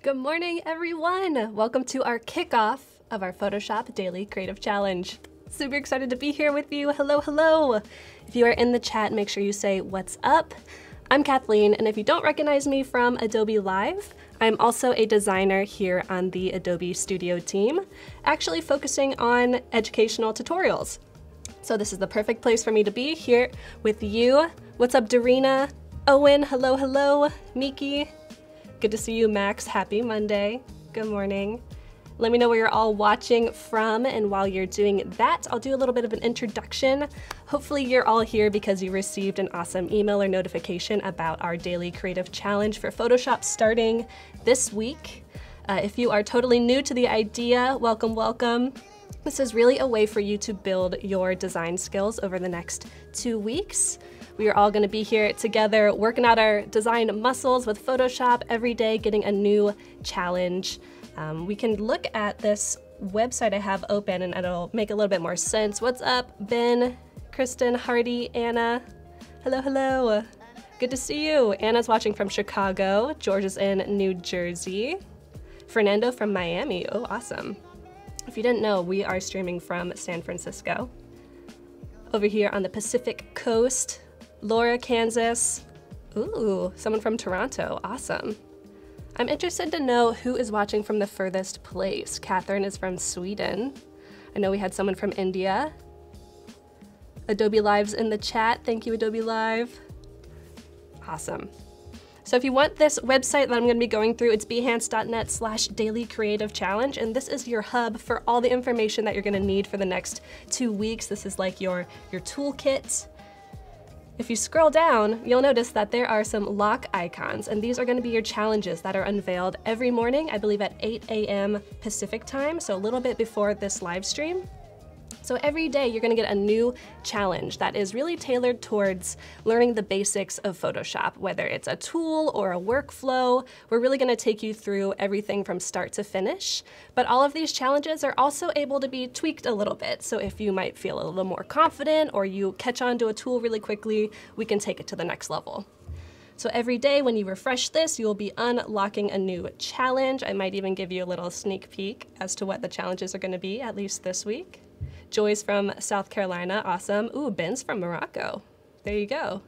Good morning, everyone. Welcome to our kickoff of our Photoshop Daily Creative Challenge. Super excited to be here with you. Hello, hello. If you are in the chat, make sure you say what's up. I'm Kathleen, and if you don't recognize me from Adobe Live, I'm also a designer here on the Adobe Studio team, actually focusing on educational tutorials. So this is the perfect place for me to be here with you. What's up, Darina? Owen, hello, hello. Miki, good to see you. Max, happy Monday. Good morning. Let me know where you're all watching from, and while you're doing that, I'll do a little bit of an introduction. Hopefully you're all here because you received an awesome email or notification about our Daily Creative Challenge for Photoshop starting this week. If you are totally new to the idea, welcome, welcome. This is really a way for you to build your design skills over the next 2 weeks. We are all going to be here together working out our design muscles with Photoshop every day, getting a new challenge. We can look at this website I have open and it'll make a little bit more sense. What's up, Ben, Kristen, Hardy, Anna? Hello, hello. Good to see you. Anna's watching from Chicago. George is in New Jersey. Fernando from Miami. Oh, awesome. If you didn't know, we are streaming from San Francisco. Over here on the Pacific Coast, Laura, Kansas. Ooh, someone from Toronto. Awesome. I'm interested to know who is watching from the furthest place. Catherine is from Sweden. I know we had someone from India. Adobe Live's in the chat. Thank you, Adobe Live. Awesome. So if you want this website that I'm going to be going through, it's behance.net/dailycreativechallenge, and this is your hub for all the information that you're going to need for the next 2 weeks. This is like your toolkit. If you scroll down, you'll notice that there are some lock icons, and these are going to be your challenges that are unveiled every morning, I believe at 8 a.m. Pacific time, so a little bit before this live stream. So every day you're going to get a new challenge that is really tailored towards learning the basics of Photoshop, whether it's a tool or a workflow. We're really going to take you through everything from start to finish. But all of these challenges are also able to be tweaked a little bit. So if you might feel a little more confident or you catch on to a tool really quickly, we can take it to the next level. So every day when you refresh this, you will be unlocking a new challenge. I might even give you a little sneak peek as to what the challenges are going to be, at least this week. Joy's from South Carolina, awesome. Ooh, Ben's from Morocco. There you go.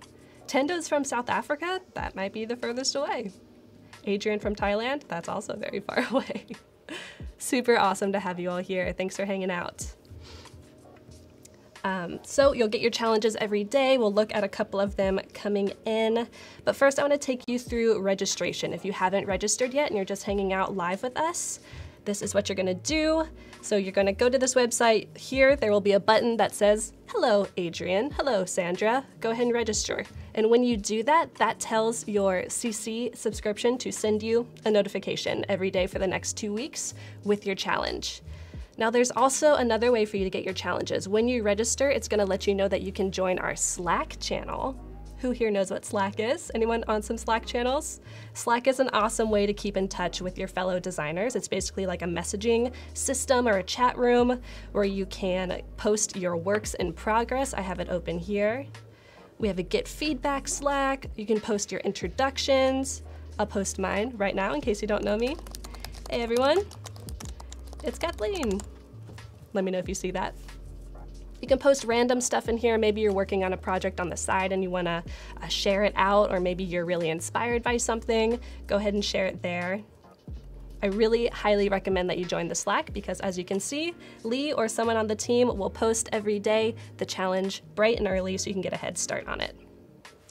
Tendo's from South Africa, that might be the furthest away. Adrian from Thailand, that's also very far away. Super awesome to have you all here. Thanks for hanging out. So you'll get your challenges every day. We'll look at a couple of them coming in. But first I want to take you through registration. If you haven't registered yet and you're just hanging out live with us, this is what you're going to do. So you're going to go to this website. Here there will be a button that says, hello Adrian, hello Sandra, go ahead and register. And when you do that, that tells your CC subscription to send you a notification every day for the next 2 weeks with your challenge. Now there's also another way for you to get your challenges. When you register, it's going to let you know that you can join our Slack channel. Who here knows what Slack is? Anyone on some Slack channels? Slack is an awesome way to keep in touch with your fellow designers. It's basically like a messaging system or a chat room where you can post your works in progress. I have it open here. We have a Get Feedback Slack. You can post your introductions. I'll post mine right now in case you don't know me. Hey everyone, it's Kathleen. Let me know if you see that. You can post random stuff in here. Maybe you're working on a project on the side and you want to share it out, or maybe you're really inspired by something. Go ahead and share it there. I really highly recommend that you join the Slack because, as you can see, Lee or someone on the team will post every day the challenge bright and early so you can get a head start on it.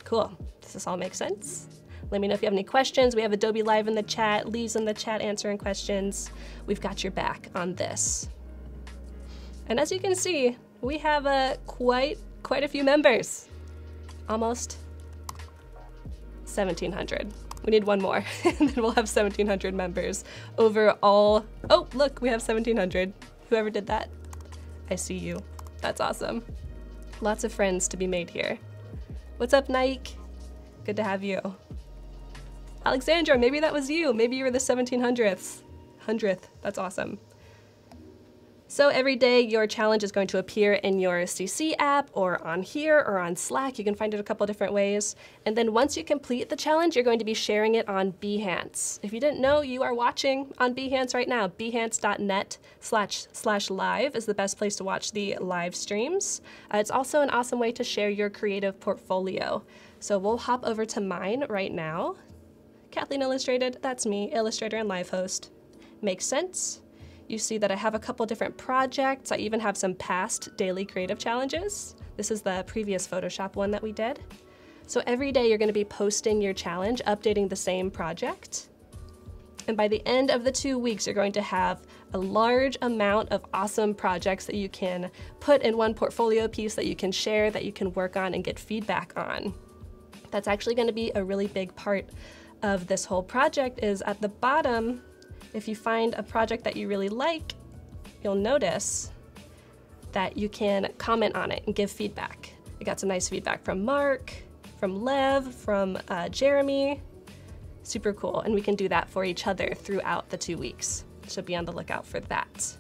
Cool. Does this all make sense? Let me know if you have any questions. We have Adobe Live in the chat. Lee's in the chat answering questions. We've got your back on this. And as you can see, we have quite a few members. Almost 1,700. We need one more, and then we'll have 1,700 members overall. Oh, look, we have 1,700. Whoever did that, I see you. That's awesome. Lots of friends to be made here. What's up, Nike? Good to have you. Alexandra, maybe that was you. Maybe you were the 1,700th. That's awesome. So every day your challenge is going to appear in your CC app or on here or on Slack. You can find it a couple different ways. And then once you complete the challenge, you're going to be sharing it on Behance. If you didn't know, you are watching on Behance right now. Behance.net/live is the best place to watch the live streams. It's also an awesome way to share your creative portfolio. So we'll hop over to mine right now. Kathleen Illustrated, that's me, illustrator and live host. Makes sense? You see that I have a couple different projects. I even have some past daily creative challenges. This is the previous Photoshop one that we did. So every day you're going to be posting your challenge, updating the same project. And by the end of the 2 weeks, you're going to have a large amount of awesome projects that you can put in one portfolio piece that you can share, that you can work on and get feedback on. That's actually going to be a really big part of this whole project. Is at the bottom. If you find a project that you really like, you'll notice that you can comment on it and give feedback. I got some nice feedback from Mark, from Lev, from Jeremy. Super cool, and we can do that for each other throughout the 2 weeks. So be on the lookout for that.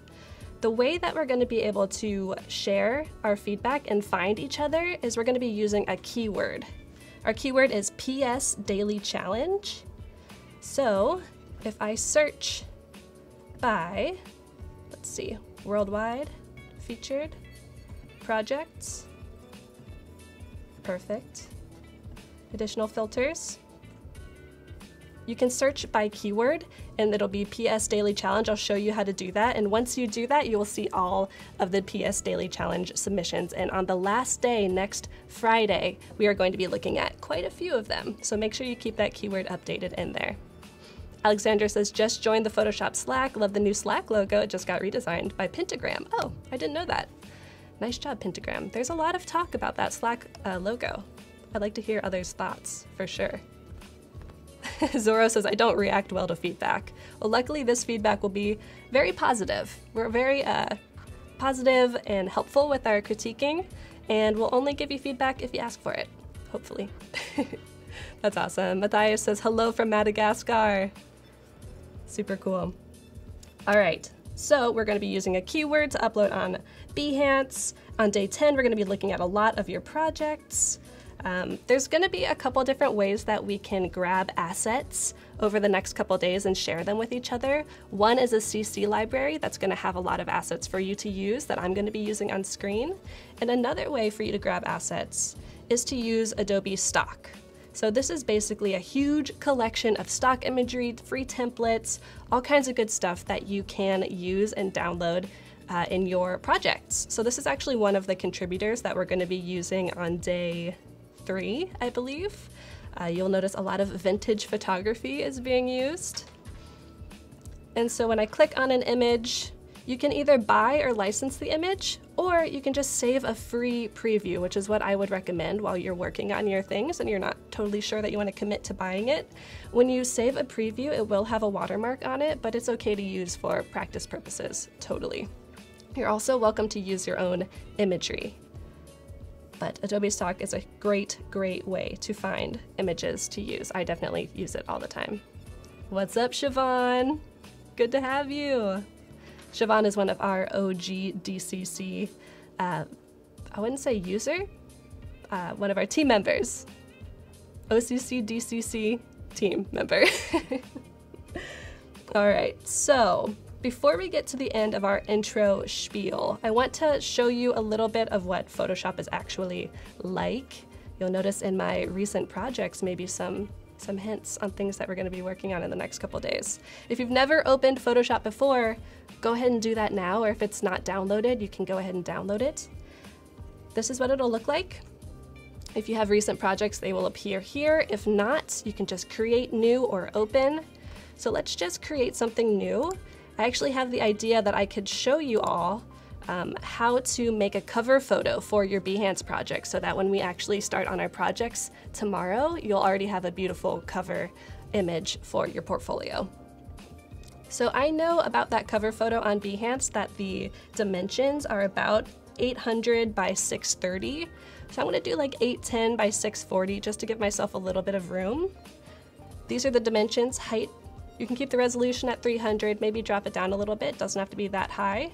The way that we're going to be able to share our feedback and find each other is we're going to be using a keyword. Our keyword is PS Daily Challenge. So if I search by, let's see, worldwide, featured, projects, perfect, additional filters, you can search by keyword and it'll be PS Daily Challenge. I'll show you how to do that. And once you do that, you will see all of the PS Daily Challenge submissions. And on the last day, next Friday, we are going to be looking at quite a few of them. So make sure you keep that keyword updated in there. Alexandra says, just joined the Photoshop Slack. Love the new Slack logo. It just got redesigned by Pentagram. Oh, I didn't know that. Nice job, Pentagram. There's a lot of talk about that Slack logo. I'd like to hear others' thoughts, for sure. Zoro says, I don't react well to feedback. Well, luckily this feedback will be very positive. We're very positive and helpful with our critiquing, and we'll only give you feedback if you ask for it, hopefully. That's awesome. Matthias says, hello from Madagascar. Super cool. All right, so we're going to be using a keyword to upload on Behance. On day 10, we're going to be looking at a lot of your projects. There's going to be a couple different ways that we can grab assets over the next couple days and share them with each other. One is a CC library that's going to have a lot of assets for you to use that I'm going to be using on screen. And another way for you to grab assets is to use Adobe Stock. So this is basically a huge collection of stock imagery, free templates, all kinds of good stuff that you can use and download in your projects. So this is actually one of the contributors that we're going to be using on day 3, I believe. You'll notice a lot of vintage photography is being used. And so when I click on an image, you can either buy or license the image, or you can just save a free preview, which is what I would recommend while you're working on your things and you're not totally sure that you want to commit to buying it. When you save a preview, it will have a watermark on it, but it's okay to use for practice purposes, totally. You're also welcome to use your own imagery. But Adobe Stock is a great, great way to find images to use. I definitely use it all the time. What's up, Siobhan? Good to have you. Siobhan is one of our OG DCC, I wouldn't say user, one of our team members. OCC DCC team member. All right, so before we get to the end of our intro spiel, I want to show you a little bit of what Photoshop is actually like. You'll notice in my recent projects maybe some hints on things that we're going to be working on in the next couple days. If you've never opened Photoshop before, go ahead and do that now, or if it's not downloaded, you can go ahead and download it. This is what it'll look like. If you have recent projects, they will appear here. If not, you can just create new or open. So let's just create something new. I actually have the idea that I could show you all how to make a cover photo for your Behance project so that when we actually start on our projects tomorrow, you'll already have a beautiful cover image for your portfolio. So I know about that cover photo on Behance that the dimensions are about 800 by 630. So I'm gonna do like 810 by 640 just to give myself a little bit of room. These are the dimensions, height. You can keep the resolution at 300, maybe drop it down a little bit, doesn't have to be that high.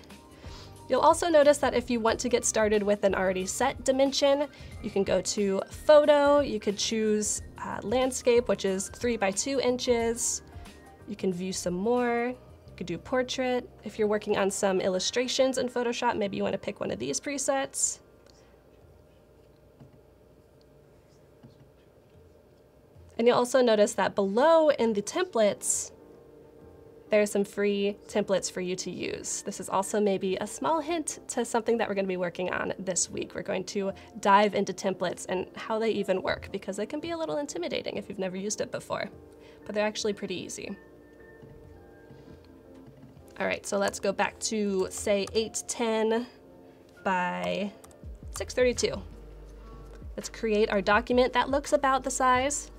You'll also notice that if you want to get started with an already set dimension, you can go to Photo, you could choose Landscape, which is 3 by 2 inches. You can view some more. You could do Portrait. If you're working on some illustrations in Photoshop, maybe you want to pick one of these presets. And you'll also notice that below in the templates, there are some free templates for you to use. This is also maybe a small hint to something that we're going to be working on this week. We're going to dive into templates and how they even work, because they can be a little intimidating if you've never used it before, but they're actually pretty easy. All right, so let's go back to say 810 by 632. Let's create our document that looks about the size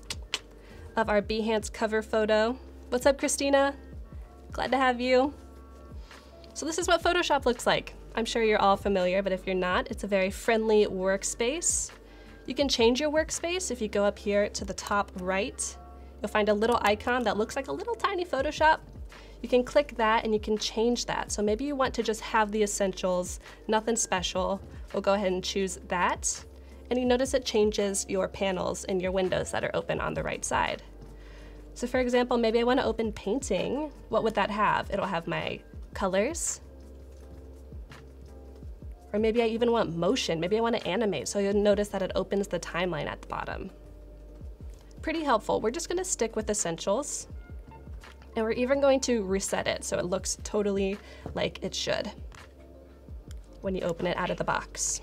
of our Behance cover photo. What's up, Christina? Glad to have you. So this is what Photoshop looks like. I'm sure you're all familiar, but if you're not, it's a very friendly workspace. You can change your workspace. If you go up here to the top right, you'll find a little icon that looks like a little tiny Photoshop. You can click that and you can change that. So maybe you want to just have the essentials, nothing special. We'll go ahead and choose that. And you notice it changes your panels and your windows that are open on the right side. So for example, maybe I want to open painting. What would that have? It'll have my colors. Or maybe I even want motion. Maybe I want to animate. So you'll notice that it opens the timeline at the bottom. Pretty helpful. We're just going to stick with essentials. And we're even going to reset it so it looks totally like it should when you open it out of the box.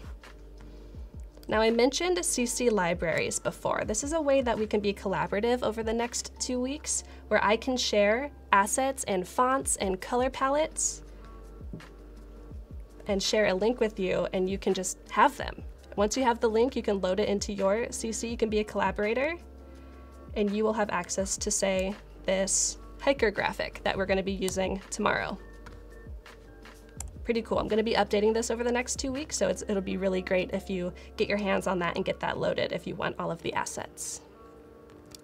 Now I mentioned CC libraries before. This is a way that we can be collaborative over the next 2 weeks, where I can share assets and fonts and color palettes and share a link with you, and you can just have them. Once you have the link, you can load it into your CC, you can be a collaborator, and you will have access to, say, this hiker graphic that we're going to be using tomorrow. Pretty cool. I'm going to be updating this over the next 2 weeks, so it'll be really great if you get your hands on that and get that loaded if you want all of the assets.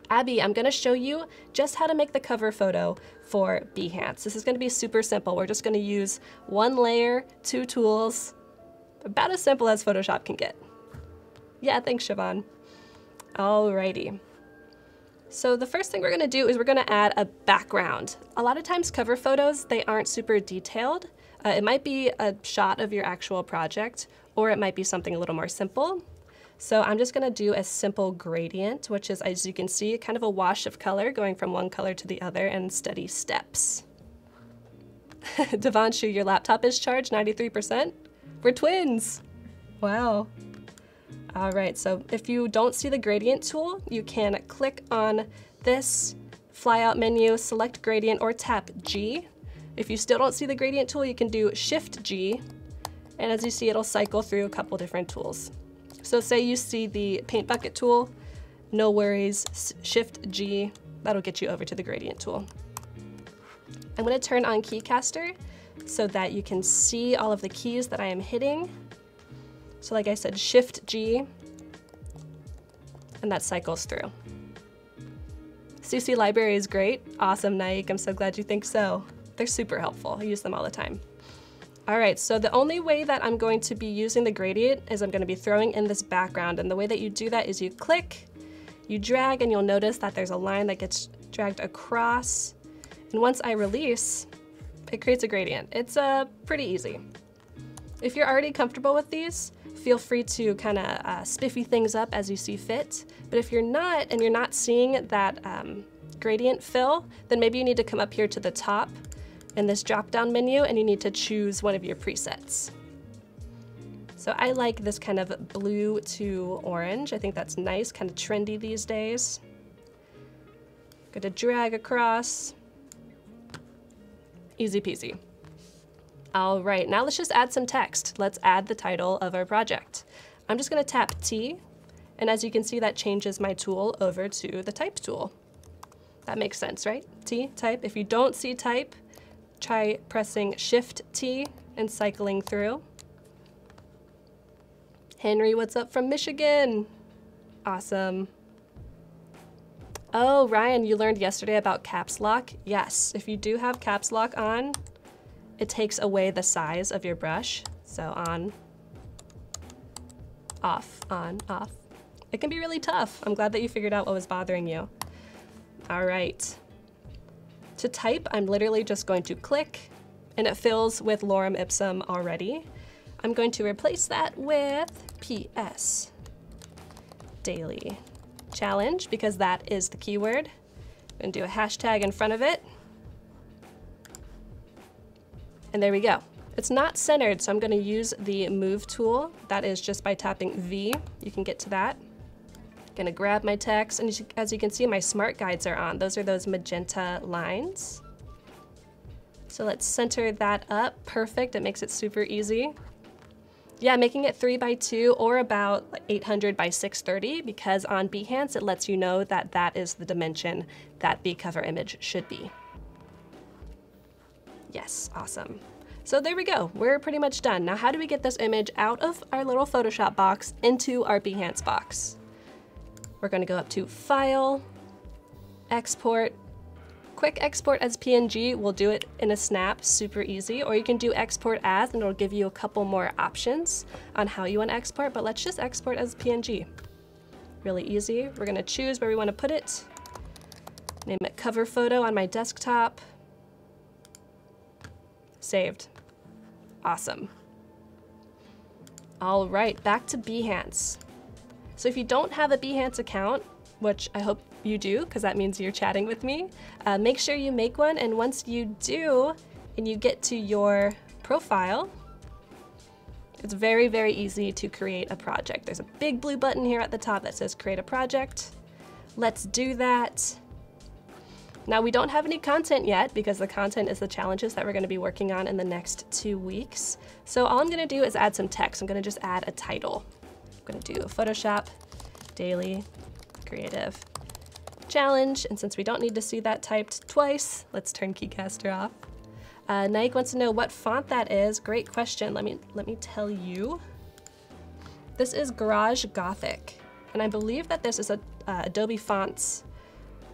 Abby, I'm going to show you just how to make the cover photo for Behance. This is going to be super simple. We're just going to use 1 layer, 2 tools, about as simple as Photoshop can get. Yeah, thanks, Siobhan. Alrighty. So the first thing we're going to do is we're going to add a background. A lot of times cover photos, they aren't super detailed. It might be a shot of your actual project, or it might be something a little more simple. So I'm just going to do a simple gradient, which is, as you can see, kind of a wash of color going from one color to the other and steady steps. Devanshu, your laptop is charged 93%? We're twins! Wow. All right, so if you don't see the gradient tool, you can click on this flyout menu, select gradient, or tap G. If you still don't see the gradient tool, you can do Shift G, and as you see, it'll cycle through a couple different tools. So say you see the paint bucket tool, no worries, Shift G, that'll get you over to the gradient tool. I'm going to turn on Keycaster so that you can see all of the keys that I am hitting. So like I said, Shift G, and that cycles through. CC library is great. Awesome, Naik, I'm so glad you think so. They're super helpful. I use them all the time. All right, so the only way that I'm going to be using the gradient is I'm going to be throwing in this background, and the way that you do that is you click, you drag, and you'll notice that there's a line that gets dragged across, and once I release, it creates a gradient. It's pretty easy. If you're already comfortable with these, feel free to kind of spiffy things up as you see fit, but if you're not, and you're not seeing that gradient fill, then maybe you need to come up here to the top in this drop-down menu, and you need to choose one of your presets. So I like this kind of blue to orange. I think that's nice, kind of trendy these days. Going to drag across. Easy peasy. All right, now let's just add some text. Let's add the title of our project. I'm just going to tap T, and as you can see, that changes my tool over to the type tool. That makes sense, right? T, type. If you don't see type, try pressing Shift T and cycling through. Henry, what's up from Michigan? Awesome. Oh, Ryan, you learned yesterday about caps lock? Yes, if you do have caps lock on, it takes away the size of your brush. So on, off, on, off. It can be really tough. I'm glad that you figured out what was bothering you. All right. To type, I'm literally just going to click, and it fills with lorem ipsum already. I'm going to replace that with PS, daily challenge, because that is the keyword. I'm gonna do a hashtag in front of it. And there we go. It's not centered, so I'm gonna use the move tool. That is just by tapping V, you can get to that. Gonna grab my text, and as you can see, my smart guides are on. Those are those magenta lines. So let's center that up. Perfect, it makes it super easy. Yeah, making it 3 by 2 or about 800 by 630, because on Behance it lets you know that that is the dimension that the cover image should be. Yes, awesome. So there we go, we're pretty much done. Now how do we get this image out of our little Photoshop box into our Behance box? We're gonna go up to File, Export, Quick Export as PNG will do it in a snap, super easy, or you can do Export As and it'll give you a couple more options on how you want to export, but let's just export as PNG. Really easy. We're gonna choose where we want to put it. Name it Cover Photo on my desktop. Saved. Awesome. All right, back to Behance. So if you don't have a Behance account, which I hope you do, because that means you're chatting with me, make sure you make one, and once you do, and you get to your profile, it's very, very easy to create a project. There's a big blue button here at the top that says Create a Project. Let's do that. Now we don't have any content yet, because the content is the challenges that we're gonna be working on in the next 2 weeks. So all I'm gonna do is add some text. I'm gonna just add a title. I'm gonna do Photoshop Daily Creative Challenge, and since we don't need to see that typed twice, let's turn Keycaster off. Nike wants to know what font that is. Great question. Let me tell you. This is Garage Gothic, and I believe that this is a Adobe Fonts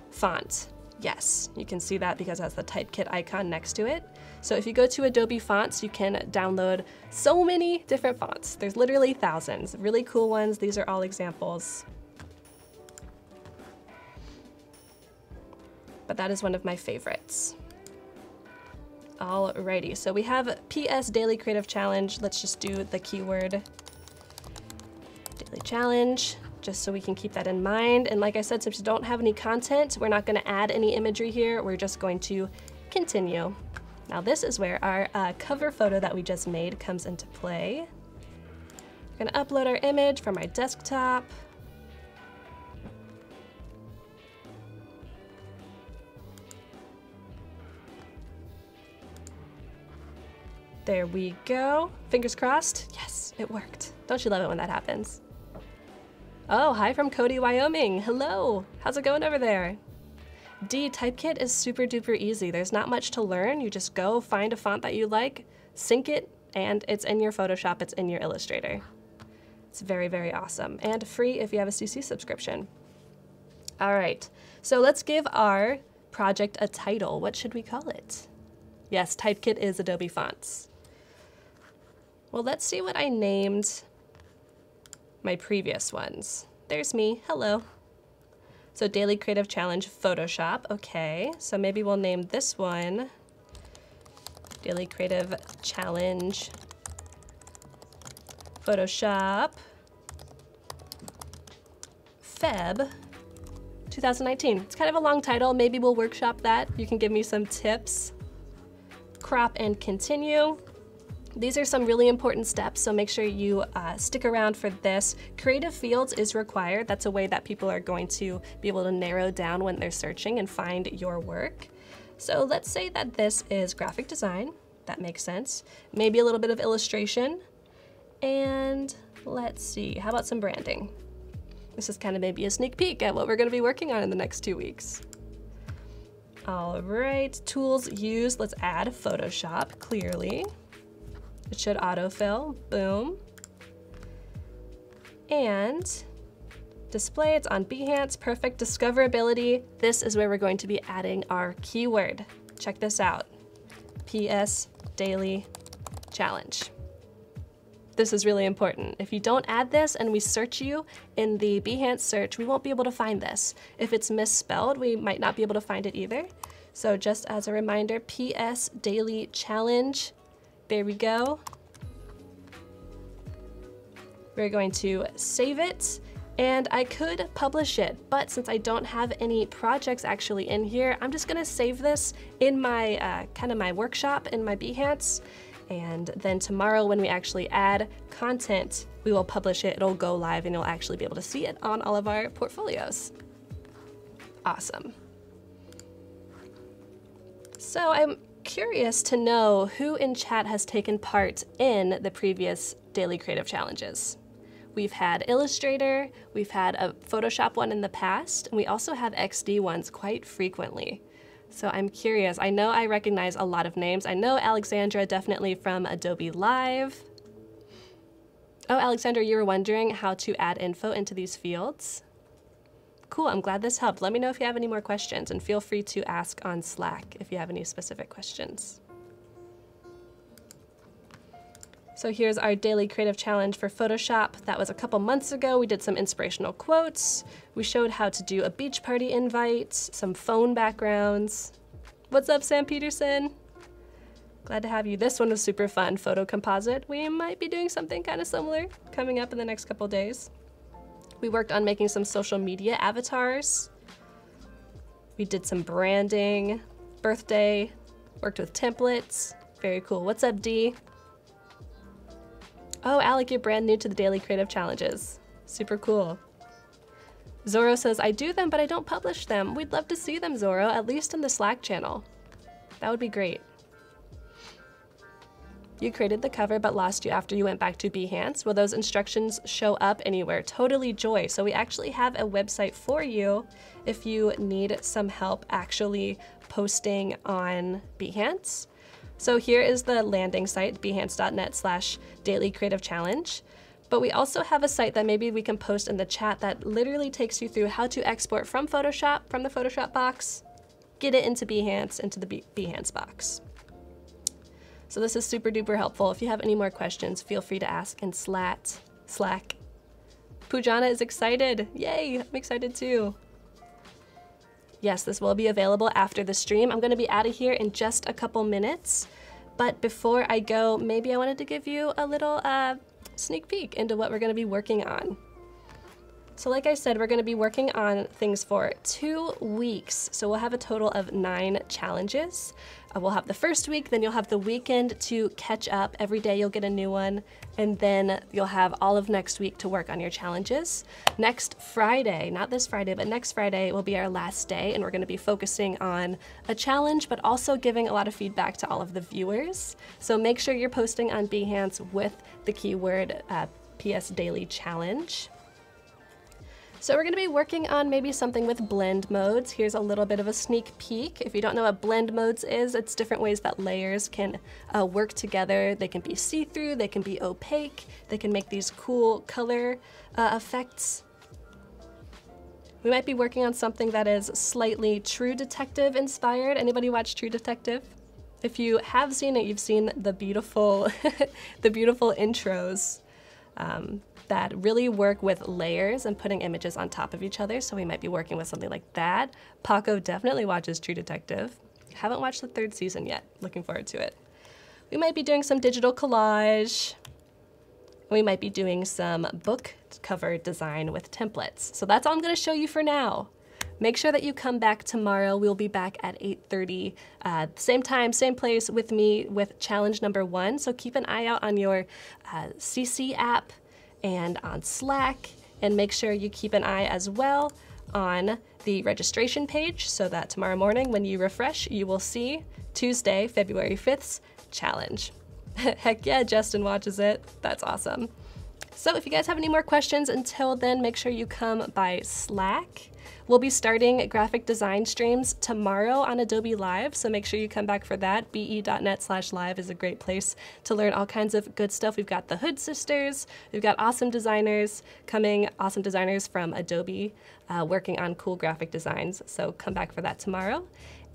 font. Yes, you can see that because it has the typekit icon next to it. So if you go to Adobe Fonts, you can download so many different fonts. There's literally thousands, really cool ones. These are all examples. But that is one of my favorites. Alrighty, so we have PS Daily Creative Challenge. Let's just do the keyword Daily Challenge, just so we can keep that in mind. And like I said, since we don't have any content, we're not gonna add any imagery here. We're just going to continue. Now this is where our cover photo that we just made comes into play. We're gonna upload our image from my desktop. There we go. Fingers crossed. Yes, it worked. Don't you love it when that happens? Oh, hi from Cody, Wyoming. Hello. How's it going over there? D, typekit is super duper easy. There's not much to learn. You just go find a font that you like, sync it, and it's in your Photoshop, it's in your Illustrator. It's very, very awesome. And free if you have a CC subscription. All right, so let's give our project a title. What should we call it? Yes, typekit is Adobe Fonts. Well, let's see what I named my previous ones. There's me, hello. So Daily Creative Challenge Photoshop, okay. So maybe we'll name this one Daily Creative Challenge Photoshop Feb 2019. It's kind of a long title, maybe we'll workshop that. You can give me some tips. Crop and continue. These are some really important steps, so make sure you stick around for this. Creative fields is required. That's a way that people are going to be able to narrow down when they're searching and find your work. So let's say that this is graphic design. That makes sense. Maybe a little bit of illustration. And let's see, how about some branding? This is kind of maybe a sneak peek at what we're gonna be working on in the next 2 weeks. All right, tools used, let's add Photoshop, clearly. It should autofill, boom. And display, it's on Behance, perfect. Discoverability, this is where we're going to be adding our keyword. Check this out. PS daily challenge. This is really important. If you don't add this and we search you in the Behance search, we won't be able to find this. If it's misspelled, we might not be able to find it either. So just as a reminder, PS Daily Challenge. There we go. We're going to save it, and I could publish it, but since I don't have any projects actually in here, I'm just gonna save this in my kind of my workshop in my Behance, and then tomorrow when we actually add content, we will publish it, it'll go live, and you'll actually be able to see it on all of our portfolios. Awesome. So I'm curious to know who in chat has taken part in the previous Daily Creative Challenges. We've had Illustrator, we've had a Photoshop one in the past, and we also have XD ones quite frequently. So I'm curious, I know I recognize a lot of names. I know Alexandra definitely from Adobe Live. Oh, Alexandra, you were wondering how to add info into these fields? Cool, I'm glad this helped. Let me know if you have any more questions, and feel free to ask on Slack if you have any specific questions. So here's our daily creative challenge for Photoshop. That was a couple months ago. We did some inspirational quotes. We showed how to do a beach party invite, some phone backgrounds. What's up, Sam Peterson? Glad to have you. This one was super fun, photo composite. We might be doing something kind of similar coming up in the next couple days. We worked on making some social media avatars. We did some branding, birthday, worked with templates. Very cool. What's up, D? Oh, Alec, you're brand new to the Daily Creative Challenges. Super cool. Zorro says, I do them, but I don't publish them. We'd love to see them, Zorro, at least in the Slack channel. That would be great. You created the cover, but lost you after you went back to Behance. Will those instructions show up anywhere? Totally, Joy. So we actually have a website for you if you need some help actually posting on Behance. So here is the landing site, behance.net/dailycreativechallenge. But we also have a site that maybe we can post in the chat that literally takes you through how to export from Photoshop, from the Photoshop box, get it into Behance, into the Behance box. So this is super duper helpful. If you have any more questions, feel free to ask in Slack. Pujana is excited. Yay, I'm excited too. Yes, this will be available after the stream. I'm gonna be out of here in just a couple minutes. But before I go, maybe I wanted to give you a little sneak peek into what we're gonna be working on. So like I said, we're gonna be working on things for 2 weeks. So we'll have a total of 9 challenges. We'll have the first week, then you'll have the weekend to catch up. Every day you'll get a new one, and then you'll have all of next week to work on your challenges. Next Friday, not this Friday, but next Friday will be our last day, and we're gonna be focusing on a challenge, but also giving a lot of feedback to all of the viewers. So make sure you're posting on Behance with the keyword PS Daily Challenge. So we're gonna be working on maybe something with blend modes. Here's a little bit of a sneak peek. If you don't know what blend modes is, it's different ways that layers can work together. They can be see-through, they can be opaque, they can make these cool color effects. We might be working on something that is slightly True Detective inspired. Anybody watch True Detective? If you have seen it, you've seen the beautiful, the beautiful intros. That really work with layers and putting images on top of each other, so we might be working with something like that. Paco definitely watches True Detective. Haven't watched the 3rd season yet. Looking forward to it. We might be doing some digital collage. We might be doing some book cover design with templates. So that's all I'm gonna show you for now. Make sure that you come back tomorrow. We'll be back at 8:30, same time, same place with me with challenge number 1. So keep an eye out on your CC app and on Slack, and make sure you keep an eye as well on the registration page so that tomorrow morning when you refresh, you will see Tuesday, February 5th's challenge. Heck yeah, Justin watches it. That's awesome. So if you guys have any more questions until then, make sure you come by Slack. We'll be starting graphic design streams tomorrow on Adobe Live, so make sure you come back for that. be.net/live is a great place to learn all kinds of good stuff. We've got the Hood Sisters, we've got awesome designers coming, awesome designers from Adobe working on cool graphic designs, so come back for that tomorrow.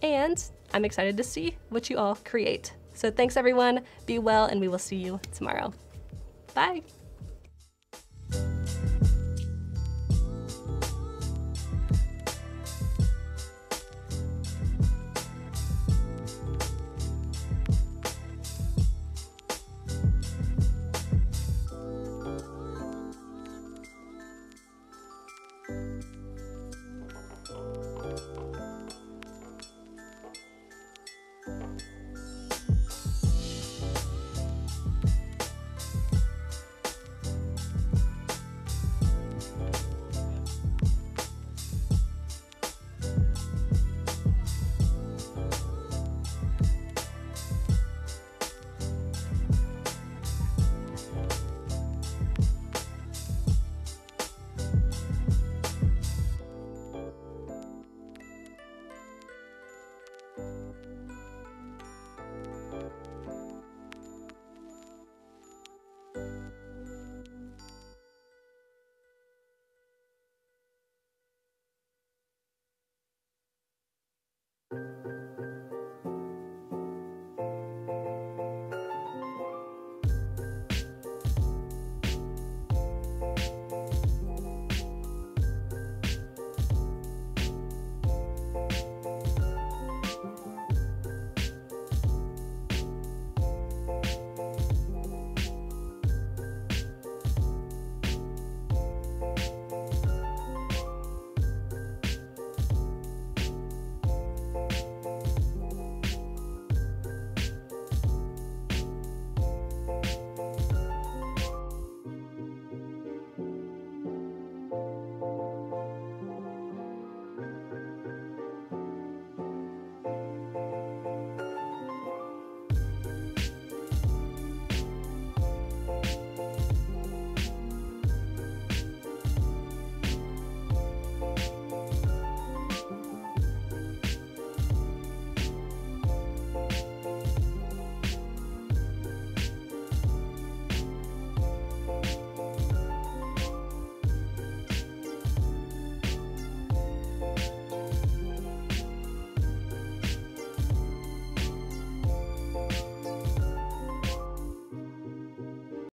And I'm excited to see what you all create. So thanks everyone, be well, and we will see you tomorrow. Bye.